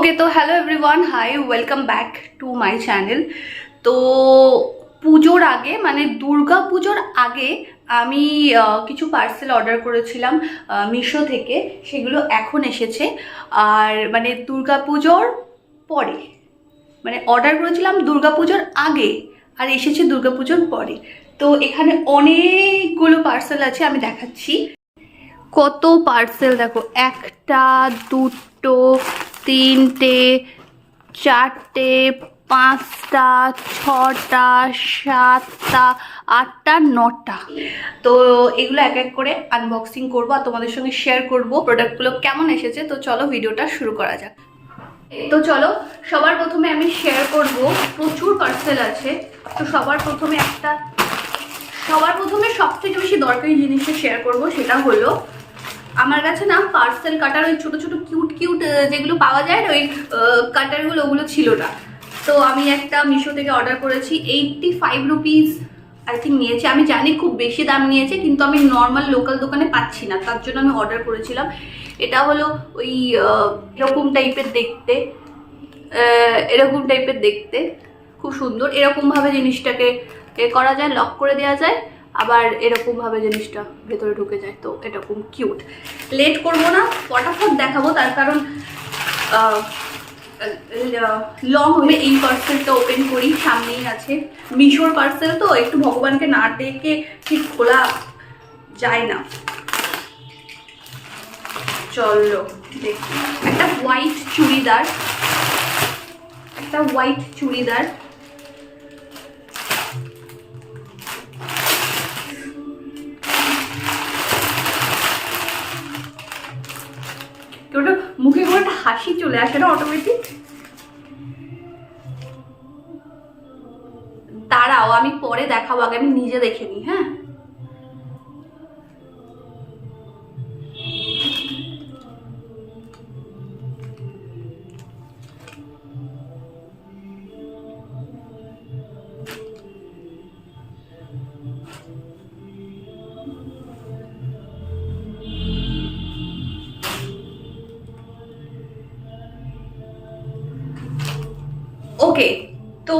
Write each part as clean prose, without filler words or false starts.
Okay तो hello everyone hi welcome back to my channel. तो পুজোর আগে মানে দুর্গা পুজোর আগে আমি কিছু পার্সেল অর্ডার করেছিলাম মিশো থেকে, সেগুলো এখন এসেছে। আর মানে দুর্গা পুজোর পরে মানে অর্ডার করেছিলাম দুর্গা পুজোর আগে আর এসেছে দুর্গা পুজোর পরে। তো এখানে অনেকগুলো পার্সেল আছে, আমি দেখাচ্ছি কত পার্সেল। দেখো, একটা দুটো তিনটে চারটে পাঁচটা ছটা সাতটা আটটা নটা। তো এগুলো এক এক করে আনবক্সিং করবো আর তোমাদের সঙ্গে শেয়ার করবো প্রোডাক্টগুলো কেমন এসেছে। তো চলো ভিডিওটা শুরু করা যাক। তো চলো সবার প্রথমে আমি শেয়ার করব, প্রচুর পার্সেল আছে। তো সবার প্রথমে সবথেকে বেশি দরকারি জিনিসটা শেয়ার করব, সেটা হলো আমার কাছে না পার্সেল কাটার ওই ছোটো ছোটো কিউট যেগুলো পাওয়া যায় না, ওই কাটারগুলো ওগুলো ছিল না। তো আমি একটা মিশো থেকে অর্ডার করেছি, 85 রুপিস আই থিঙ্ক নিয়েছে। আমি জানি খুব বেশি দাম নিয়েছে, কিন্তু আমি নর্মাল লোকাল দোকানে পাচ্ছি না, তার জন্য আমি অর্ডার করেছিলাম। এটা হলো ওই এরকম টাইপের দেখতে খুব সুন্দর। এরকমভাবে জিনিসটাকে করা যায়, লক করে দেওয়া যায়, আবার এরকমভাবে জিনিসটা ভেতরে ঢুকে যায়। তো এরকম কিউট। লেট করবো না, ফটাফট দেখাবো, তার কারণ লং হয়ে এই পার্সেলটা ওপেন করি। সামনেই আছে মিশোর পার্সেল, তো একটু ভগবানকে না ডেকে ঠিক খোলা যায় না। চলো দেখি। একটা হোয়াইট চুড়িদার, ওটা মুখে করে একটা হাসি চলে আসে না অটোমেটিক। দাঁড়াও, আমি পরে দেখাবো, আগে আমি নিজে দেখে নিই। হ্যাঁ, ওকে। তো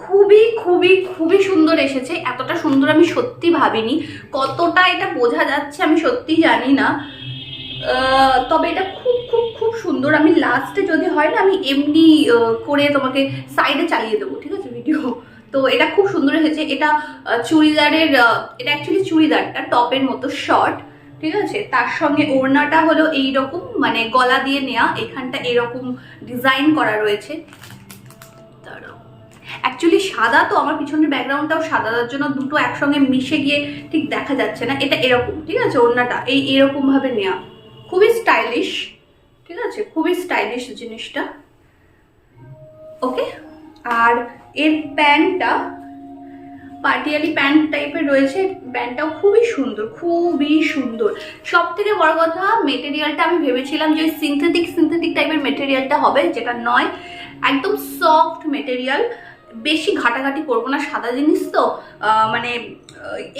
খুবই খুবই খুবই সুন্দর এসেছে। এতটা সুন্দর আমি সত্যি ভাবিনি। কতটা এটা বোঝা যাচ্ছে আমি সত্যি জানি না, তবে এটা খুব খুব খুব সুন্দর। আমি লাস্টে যদি হয় না, আমি এমনি করে তোমাকে সাইডে চালিয়ে দেবো, ঠিক আছে ভিডিও। তো এটা খুব সুন্দর এসেছে। এটা চুড়িদারের, এটা অ্যাকচুয়ালি চুড়িদারটা টপের মতো শর্ট, ঠিক আছে। তার সঙ্গে ওড়নাটা হলো এইরকম, মানে গলা দিয়ে নেওয়া, এখানটা এরকম ডিজাইন করা রয়েছে। অ্যাকচুয়ালি সাদা, তো আমার পিছনের ব্যাকগ্রাউন্ডটাও সাদা, তার জন্য দুটো একসঙ্গে মিশে গিয়ে ঠিক দেখা যাচ্ছে না। এটা এরকম, ঠিক আছে। ওড়নাটা এরকম ভাবে নেওয়া, খুবই স্টাইলিশ, ঠিক আছে, খুবই স্টাইলিশ জিনিসটা। ওকে। আর এর প্যান্টটা পাটিয়ালি প্যান্ট টাইপের রয়েছে, প্যান্টটাও খুবই সুন্দর। সব থেকে বড় কথা, মেটেরিয়ালটা আমি ভেবেছিলাম যে সিনথেটিক টাইপের মেটেরিয়ালটা হবে, যেটা নয়, একদম সফট মেটেরিয়াল। বেশি ঘাটাঘাটি করবো না, সাদা জিনিস তো, মানে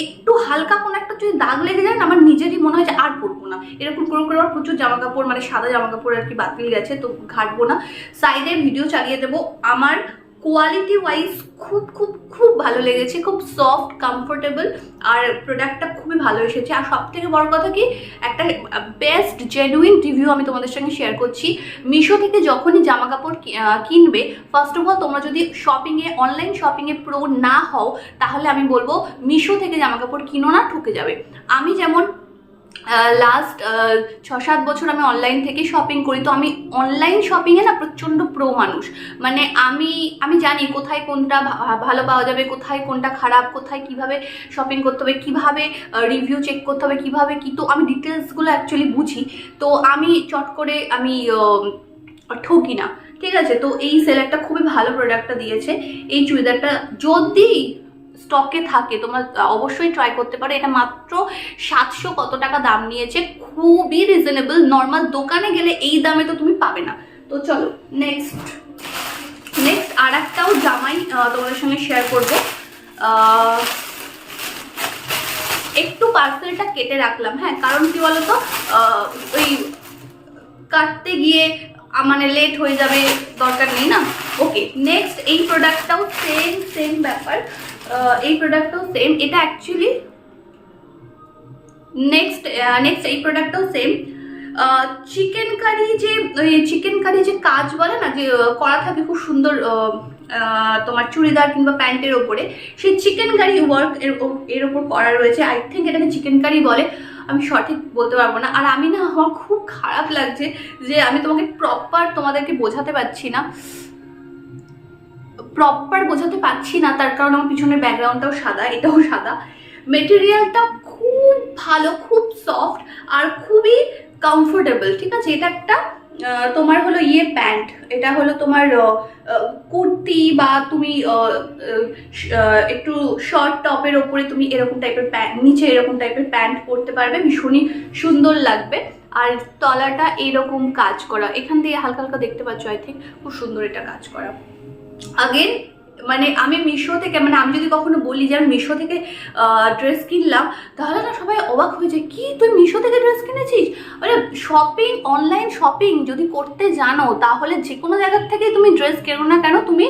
একটু হালকা কোনো একটা যদি দাগ লেগে যায় না, আমার নিজেরই মনে হয় যে আর পরবো না। এরকম করে আমার প্রচুর জামা কাপড়, মানে সাদা জামা কাপড় আর কি বাতিল গেছে, তো ঘাটবো না। সাইডে ভিডিও চালিয়ে দেবো। আমার কোয়ালিটি ওয়াইজ খুব খুব খুব ভালো লেগেছে, খুব সফট কমফোর্টেবল, আর প্রোডাক্টটা খুবই ভালো এসেছে। আর সব থেকে বড় কথা কি, একটা বেস্ট জেনুইন রিভিউ আমি তোমাদের সঙ্গে শেয়ার করছি। মিশো থেকে যখনই জামা কাপড় কিনবে, ফার্স্ট অফ অল তোমরা যদি অনলাইন শপিংয়ে প্রো না হও, তাহলে আমি বলবো মিশো থেকে জামা কাপড় কিনো না, ঠকে যাবে। আমি যেমন লাস্ট 6-7 বছর আমি অনলাইন থেকে শপিং করি, তো আমি অনলাইন শপিংয়ে না প্রচণ্ড প্রো মানুষ। মানে আমি জানি কোথায় কোনটা ভালো পাওয়া যাবে, কোথায় কোনটা খারাপ, কোথায় কিভাবে শপিং করতে হবে, কিভাবে রিভিউ চেক করতে হবে, কিভাবে কি, তো আমি ডিটেলসগুলো অ্যাকচুয়ালি বুঝি। তো আমি চট করে আমি ঠকি না, ঠিক আছে। তো এই সেলারটা খুবই ভালো প্রোডাক্টটা দিয়েছে। এই চুড়িদারটা যদি স্টকে থাকে তোমরা অবশ্যই ট্রাই করতে পারো। এটা মাত্র 700 কত টাকা দাম নিয়েছে, খুবই রিজনেবল। নর্মাল দোকানে গেলে এই দামে তো তুমি পাবে না। তো চলো নেক্সট আর একটাও জামাই তোমাদের সঙ্গে শেয়ার করবো। একটু পার্সেলটা কেটে রাখলাম, হ্যাঁ, কারণ কি বলতো, ওই কাটতে গিয়ে মানে লেট হয়ে যাবে, দরকার নেই না। ওকে, নেক্সট এই প্রোডাক্টটাও সেম ব্যাপার, এই প্রোডাক্টটাও সেম। এটা অ্যাকচুয়ালি নেক্সট এই প্রোডাক্টটাও সেম। চিকেন কারি যে কাজ বলে না, যে করা থাকে খুব সুন্দর তোমার চুড়িদার কিংবা প্যান্টের ওপরে, সেই চিকেন কারি ওয়ার্ক এর ওপর করা রয়েছে। আই থিঙ্ক এটাকে চিকেন কারি বলে, আমি সঠিক বলতে পারবো না। আর আমি না, আমার খুব খারাপ লাগছে যে আমি তোমাদেরকে বোঝাতে পারছি না, পারছি না, তার কারণ আমার পিছনের ব্যাকগ্রাউন্ডটাও সাদা, এটাও সাদা। মেটেরিয়ালটা খুব ভালো, খুব সফট আর খুবই কমফোর্টেবল, ঠিক আছে। এটা একটা তোমার হলো প্যান্ট, এটা হলো তোমার কুর্তি বা তুমি একটু শর্ট টপের ওপরে তুমি এরকম টাইপের প্যান্ট, নিচে এরকম টাইপের প্যান্ট পরতে পারবে, ভীষণই সুন্দর লাগবে। আর তলাটা এরকম কাজ করা, এখান দিয়ে হালকা হালকা দেখতে পাচ্ছ, আই থিঙ্ক খুব সুন্দর এটা কাজ করা। আগেন মানে আমি মিশো থেকে, মানে আমি যদি কখনো বলি যে আমি মিশো থেকে ড্রেস কিনলাম, তাহলে না সবাই অবাক হয়ে যায়, কি তুই মিশো থেকে ড্রেস কিনেছিস? মানে শপিং, অনলাইন শপিং যদি করতে জানো, তাহলে যে কোনো জায়গার থেকে তুমি ড্রেস কেনো না কেন, তুমি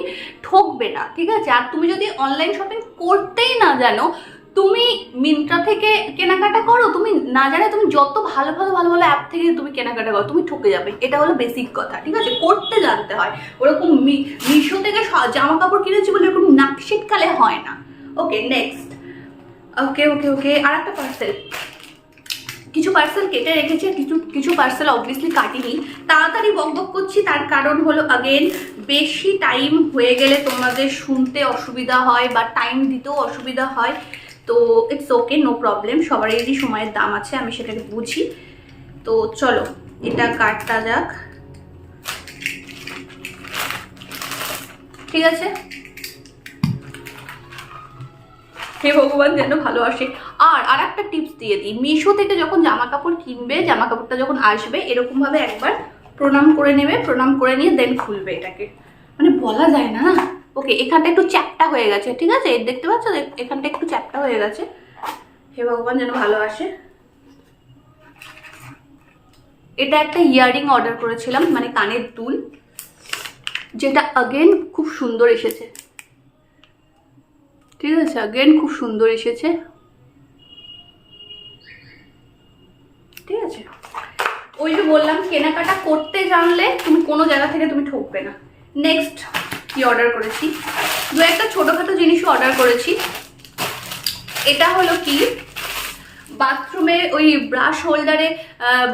ঠকবে না, ঠিক আছে। আর তুমি যদি অনলাইন শপিং করতেই না জানো, তুমি মিন্ত্রা থেকে কেনাকাটা করো, তুমি না জানে তুমি যত ভালো অ্যাপ থেকে তুমি কেনাকাটা করো, তুমি ঠকে যাবে। এটা হলো বেসিক কথা, ঠিক আছে, করতে জানতে হয়। ওরকম মিশো থেকে জামা কাপড় কিনেছি বলে এরকম নাকশিটকালে হয় না। ওকে, নেক্সট। ওকে, আর একটা পার্সেল, কিছু পার্সেল কেটে রেখেছি, কিছু পার্সেল অবভিয়াসলি কাটিনি। তাড়াতাড়ি বকবক করছি, তার কারণ হলো আগেন বেশি টাইম হয়ে গেলে তোমাদের শুনতে অসুবিধা হয় বা টাইম দিতেও অসুবিধা হয়, তো ইটস ওকে, নো প্রবলেম, সবারই সময়ের দাম আছে, আমি সেটাকে বুঝি। তো চলো এটা কাটটা যাক, ঠিক আছে। হে ভগবান যেন ভালো আসে। আর একটা টিপস দিয়ে দিই, মিশো থেকে যখন জামা কাপড় কিনবে, জামা কাপড়টা যখন আসবে, এরকম ভাবে একবার প্রণাম করে নেবে, প্রণাম করে নিয়ে দেন খুলবে এটাকে, মানে বলা যায় না। ওকে, এখানটা একটু চ্যাপটা হয়ে গেছে, ঠিক আছে, দেখতে পাচ্ছ এখানটা একটু চ্যাপটা হয়ে গেছে, হে ভগবান যেন ভালো আসে। এটা একটা ইয়াররিং অর্ডার করেছিলাম, মানে কানের দুল, যেটা আগেন খুব সুন্দর এসেছে, ঠিক আছে, আগেন খুব সুন্দর এসেছে, ঠিক আছে। ওই যে বললাম, কেনাকাটা করতে জানলে তুমি কোনো জায়গা থেকে তুমি ঠকবে না। নেক্সট কি অর্ডার করেছি, দু একটা ছোটোখাটো জিনিসও অর্ডার করেছি। এটা হলো কি, বাথরুমে ওই ব্রাশ হোল্ডারে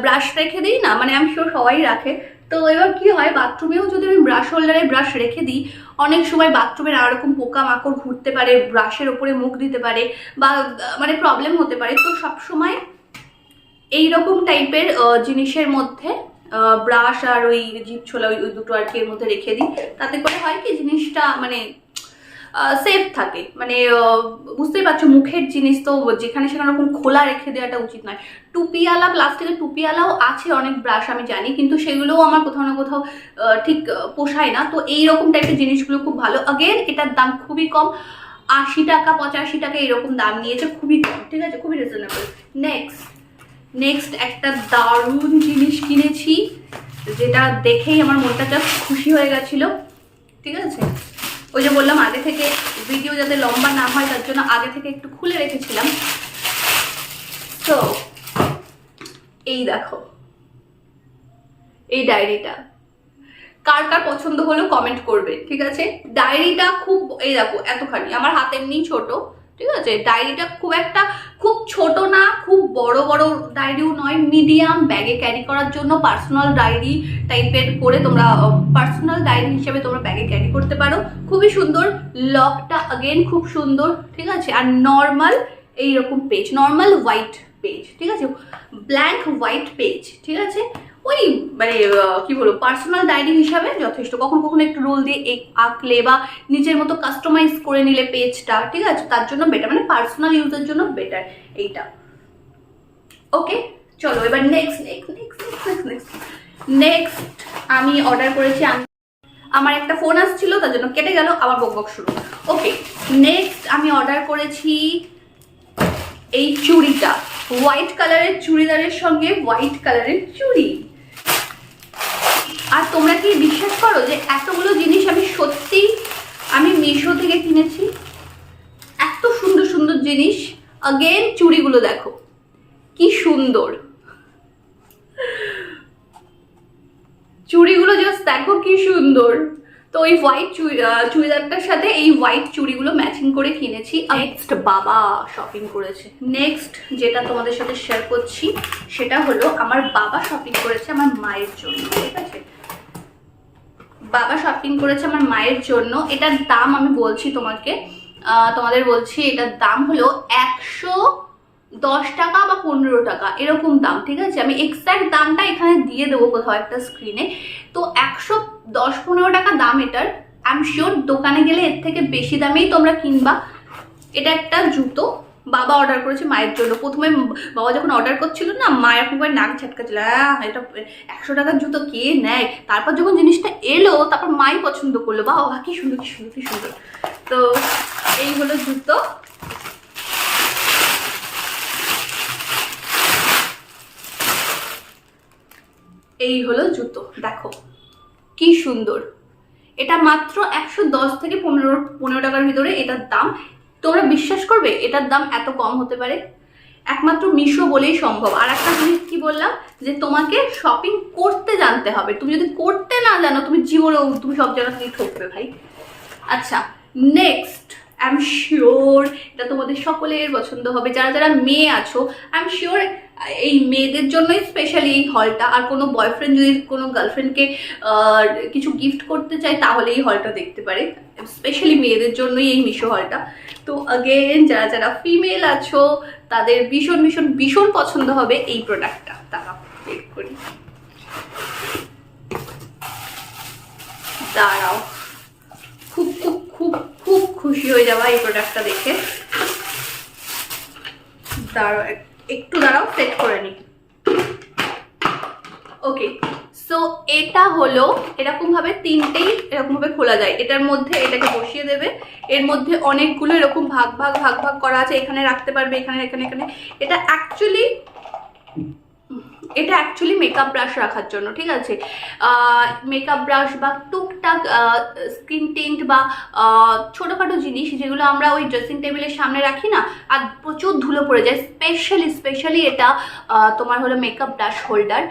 ব্রাশ রেখে দিই না, মানে আমি শিওর সবাই রাখে, তো এবার কি হয়, বাথরুমেও যদি আমি ব্রাশ হোল্ডারে ব্রাশ রেখে দিই, অনেক সময় বাথরুমে নানা রকম পোকামাকড় ঘুরতে পারে, ব্রাশের ওপরে মুখ দিতে পারে বা মানে প্রবলেম হতে পারে। তো সবসময় এইরকম টাইপের জিনিসের মধ্যে ব্রাশ আর ওই জিভ ছোলা, ওই দুটো আর কি এর মধ্যে রেখে দিই, তাতে করে হয় কি জিনিসটা মানে সেফ থাকে, মানে বুঝতেই পারছো, মুখের জিনিস তো যেখানে সেখানে ওরকম খোলা রেখে দেওয়াটা উচিত নয়। টুপিওয়ালা, প্লাস্টিকের টুপিওয়ালাও আছে অনেক ব্রাশ আমি জানি, কিন্তু সেগুলোও আমার কোথাও না কোথাও ঠিক পোষায় না। তো এইরকম টাইপের জিনিসগুলো খুব ভালো। আগেন এটার দাম খুবই কম, 80 টাকা 85 টাকা এরকম দাম নিয়েছে, খুবই কম, ঠিক আছে, খুবই রিজনেবল। নেক্সট একটা দারুণ জিনিস কিনেছি, যেটা দেখেই আমার মনটা জাস্ট খুশি হয়ে গেছিলো, ঠিক আছে। ওই যে বললাম আগে থেকে ভিডিও যাতে লম্বা না হয়, তার জন্য আগে থেকে একটু খুলে রেখেছিলাম। তো এই দেখো, এই ডায়েরিটা কার কার পছন্দ হলো কমেন্ট করবে, ঠিক আছে। ডায়েরিটা খুব, এই দেখো এতখানি, আমার হাত এমনি ছোট, ঠিক আছে। ডায়েরিটা খুব ছোট না, খুব বড় ডায়েরিও নয়, মিডিয়াম, ব্যাগে ক্যারি করার জন্য পার্সোনাল ডায়েরি টাইপের করে তোমরা, পার্সোনাল ডায়েরি হিসেবে তোমরা ব্যাগে ক্যারি করতে পারো। খুবই সুন্দর, লকটা আগেন খুব সুন্দর, ঠিক আছে। আর নর্মাল এইরকম পেজ, নর্মাল হোয়াইট পেজ, ঠিক আছে, ব্ল্যাঙ্ক হোয়াইট পেজ, ঠিক আছে। ওই মানে কি বলবো, পার্সোনাল ডায়েরি হিসাবে যথেষ্ট। কখনো একটু রোল দিয়ে আঁকলে বা নিজের মতো কাস্টমাইজ করে নিলে পেজটা, ঠিক আছে, তার জন্য বেটার, মানে পার্সোনাল ইউজের জন্য বেটার এইটা। ওকে, চলো এবার নেক্সট আমি অর্ডার করেছি, আমার একটা ফোন আসছিল তার জন্য কেটে গেল, আবার বকবক শুরু। ওকে, নেক্সট আমি অর্ডার করেছি এই চুড়িটা, হোয়াইট কালারের চুড়িদারের সঙ্গে হোয়াইট কালারের চুড়ি, আর তোমরা কি বিশ্বাস করো যে এতগুলো জিনিস আমি মিশো থেকে কিনেছি? এত সুন্দর সুন্দর জিনিস। अगेन চুড়িগুলো দেখো কি সুন্দর, চুড়িগুলো জাস্ট দেখো কি সুন্দর। তো এই হোয়াইট চুড়িদারটার সাথে এই হোয়াইট চুড়িগুলো ম্যাচিং করে কিনেছি। নেক্সট বাবা শপিং করেছে। নেক্সট যেটা তোমাদের সাথে শেয়ার করছি সেটা হলো আমার বাবা শপিং করেছে আমার মায়ের জন্য। ঠিক আছে, বাবা শপিং করেছে আমার মায়ের জন্য। এটার দাম আমি বলছি তোমাদের বলছি, এটার দাম হলো 110 টাকা বা 15 টাকা এরকম দাম। ঠিক আছে, আমি এক্স্যাক্ট দামটা এখানে দিয়ে দেবো কোথাও একটা স্ক্রিনে। তো 110-15 টাকা দাম এটার। আই এম শিওর দোকানে গেলে এর থেকে বেশি দামেই তোমরা কিনবা। এটা একটা জুতো বাবা অর্ডার করেছে মায়ের জন্য। প্রথমে বাবা যখন অর্ডার করছিল না, মা এরকম করে নাক ঝাটকাছিল, এটা 100 টাকার জুতো কে নেয়। তারপর যখন জিনিসটা এলো তারপর মাই পছন্দ করলো, বাবা কি সুন্দর কি সুন্দর কি সুন্দর। তো এই হলো জুতো। এই হলো জুতো, দেখো কি সুন্দর। এটা মাত্র 110 থেকে 15 টাকার ভিতরে এটার দাম। তোমরা বিশ্বাস করবে এটার দাম এত কম হতে পারে? একমাত্র মিশো বলেই সম্ভব। আর একটা জিনিস কি বললাম, যে তোমাকে শপিং করতে জানতে হবে। তুমি যদি করতে না জানো তুমি জীবনেও তুমি সব জায়গা থেকে ঠকবে ভাই। আচ্ছা, নেক্সট আই এম শিওর এটা তোমাদের সকলের পছন্দ হবে। যারা যারা মেয়ে আছো আই এম শিওর এই মেয়েদের জন্যই স্পেশালি এই হলটা। আর কোনো বয়ফ্রেন্ড যদি কোনো গার্লফ্রেন্ডকে কিছু গিফট করতে চায় তাহলে এই হলটা দেখতে পারে। স্পেশালি মেয়েদের জন্যই এই মিশো হলটা। তো अगेन যারা যারা ফিমেল আছো তাদের ভীষণ ভীষণ ভীষণ পছন্দ হবে এই প্রোডাক্টটা। দাঁড়াও বের করি, দাঁড়াও, খুব খুব খুব খুব খুশি হয়ে যাবা এই প্রোডাক্টটা দেখে। দাঁড়াও একটু দাঁড়াও, সেট করে নি। ওকে, সো এটা হলো এরকম ভাবে তিনটেই এরকম ভাবে খোলা যায়। এটার মধ্যে এটাকে বসিয়ে দেবে। এর মধ্যে অনেকগুলো এরকম ভাগ ভাগ ভাগ ভাগ করা আছে। এখানে রাখতে পারবে, এখানে এখানে এখানে। এটা অ্যাকচুয়ালি মেকআপ ব্রাশ রাখার জন্য। ঠিক আছে, মেকআপ ব্রাশ বা টুকটাক স্কিন টিন্ট বা ছোটোখাটো জিনিস যেগুলো আমরা ওই ড্রেসিং টেবিলের সামনে রাখি না, আর প্রচুর ধুলো পড়ে যায়। স্পেশালি এটা তোমার হলো makeup brush holder.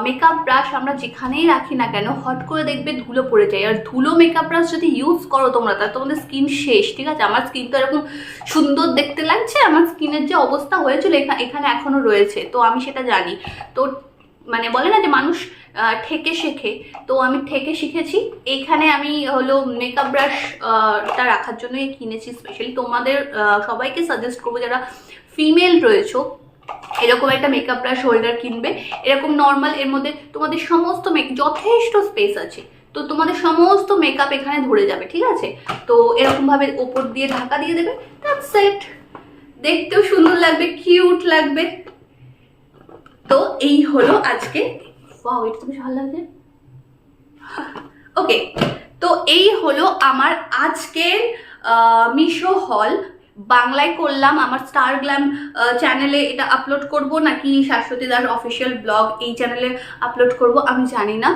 Makeup brush আমরা যেখানেই রাখি না কেন হট করে দেখবে ধুলো পড়ে যায়। আর ধুলো মেকআপ ব্রাশ যদি ইউজ করো তোমরা তাহলে তোমাদের স্কিন শেষ। ঠিক আছে, আমার স্কিন তো এরকম সুন্দর দেখতে লাগছে, আমার স্কিনের যে অবস্থা হয়েছিল এখানে এখনো রয়েছে। তো আমি সেটা জানি। তো মানে বলে না যে মানুষ ঠেকে শেখে, তো আমি ঠেকে শিখেছি। এইখানে আমি হলো মেকআপ ব্রাশটা রাখার জন্যই কিনেছি স্পেশালি। তোমাদের সবাইকে সাজেস্ট করবো যারা ফিমেল রয়েছো এরকম একটা মেকআপ ব্রাশ হোল্ডার কিনবে। এরকম নর্মাল, এর মধ্যে তোমাদের সমস্ত যথেষ্ট স্পেস আছে। তো তোমাদের সমস্ত মেকআপ এখানে ধরে যাবে। ঠিক আছে, তো এরকম ভাবে ওপর দিয়ে ঢাকা দিয়ে দেবে, দ্যাটস ইট। দেখতেও সুন্দর লাগবে, কিউট লাগবে। তো এই হলো আজকে, ওয়াও এটা তো বেশ ভালো লাগছে। ওকে, তো এই হলো আমার আজকের মিশো হল। বাংলায় করলাম, আমার স্টার গ্ল্যাম চ্যানেলে এটা আপলোড করব নাকি শাশ্বতী দাস অফিসিয়াল ব্লগ এই চ্যানেলে আপলোড করব আমি জানি না।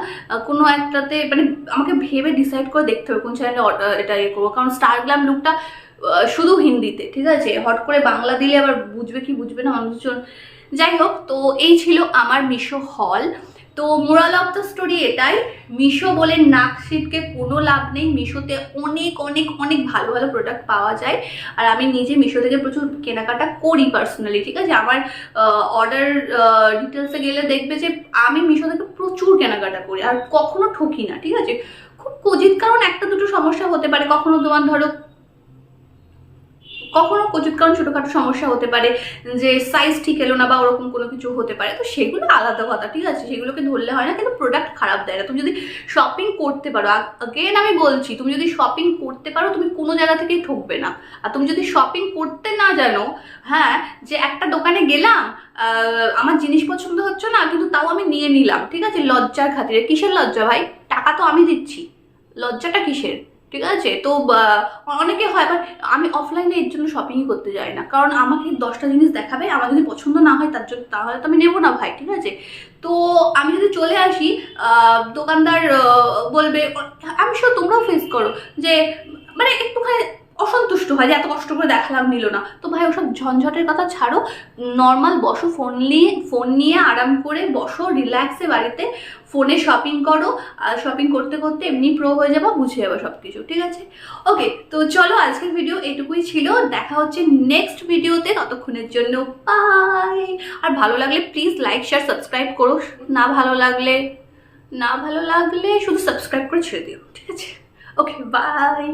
কোনো একটাতে মানে আমাকে ভেবে ডিসাইড করে দেখতে হবে কোন চ্যানেলে এটা ইয়ে করবো। কারণ স্টার গ্ল্যাম লুকটা শুধু হিন্দিতে। ঠিক আছে, হট করে বাংলা দিলে আবার বুঝবে কি বুঝবে না মানুষজন। যাই হোক, তো এই ছিল আমার মিশো হল। তো মোরাল অফ দ্য স্টোরি এটাই, মিশো বলে নাক ছিটকে কোনো লাভ নেই। মিশোতে অনেক অনেক অনেক ভালো ভালো প্রোডাক্ট পাওয়া যায়। আর আমি নিজে মিশো থেকে প্রচুর কেনাকাটা করি পার্সোনালি। ঠিক আছে, আমার অর্ডার ডিটেলসে গেলে দেখবে যে আমি মিশো থেকে প্রচুর কেনাকাটা করি আর কখনো ঠকি না। ঠিক আছে, খুব কজিত কারণ একটা দুটো সমস্যা হতে পারে, কখনো তোমার ধরো কখনো কচুত কারণ ছোটোখাটো সমস্যা হতে পারে, যে সাইজ ঠিক এলো না বা ওরকম কোনো কিছু হতে পারে। তো সেগুলো আলাদা কথা। ঠিক আছে, সেগুলোকে ধরলে হয় না, কিন্তু প্রোডাক্ট খারাপ দেয় না। তুমি যদি শপিং করতে পারো, আগেন আমি বলছি, তুমি যদি শপিং করতে পারো তুমি কোনো জায়গা থেকেই ঠকবে না। আর তুমি যদি শপিং করতে না জানো, হ্যাঁ, যে একটা দোকানে গেলাম আমার জিনিস পছন্দ হচ্ছে না কিন্তু তাও আমি নিয়ে নিলাম, ঠিক আছে, লজ্জার খাতিরে। কিসের লজ্জা ভাই? টাকা তো আমি দিচ্ছি, লজ্জাটা কিসের? ঠিক আছে? তো অনেকে হয়, আবার আমি অফলাইনে এর জন্য শপিংই করতে যাই না, কারণ আমাকে 10টা জিনিস দেখাবে, আমার যদি পছন্দ না হয় তার জন্য, তাহলে তো আমি নেবো না ভাই, ঠিক আছে? তো আমি যদি চলে আসি, দোকানদার বলবে, আমি শিওর তোমরাও ফেস করো, যে মানে একটুখানি অসন্তুষ্ট হয় যে এত কষ্ট করে দেখালাম নিল না। তো ভাই ওসব ঝঞ্ঝটের কথা ছাড়ো, নর্মাল বসো, ফোন নিয়ে আরাম করে বসো রিল্যাক্সে বাড়িতে, ফোনে শপিং করো, আর শপিং করতে করতে এমনি প্রো হয়ে যাবো, বুঝে যাবো সব কিছু, ঠিক আছে? ওকে, তো চলো আজকের ভিডিও এটুকুই ছিল, দেখা হচ্ছে নেক্সট ভিডিওতে, ততক্ষণের জন্য বাই। আর ভালো লাগলে প্লিজ লাইক শেয়ার সাবস্ক্রাইব করো, না ভালো লাগলে শুধু সাবস্ক্রাইব করে ছেড়ে দিও, ঠিক আছে? ওকে, বাই।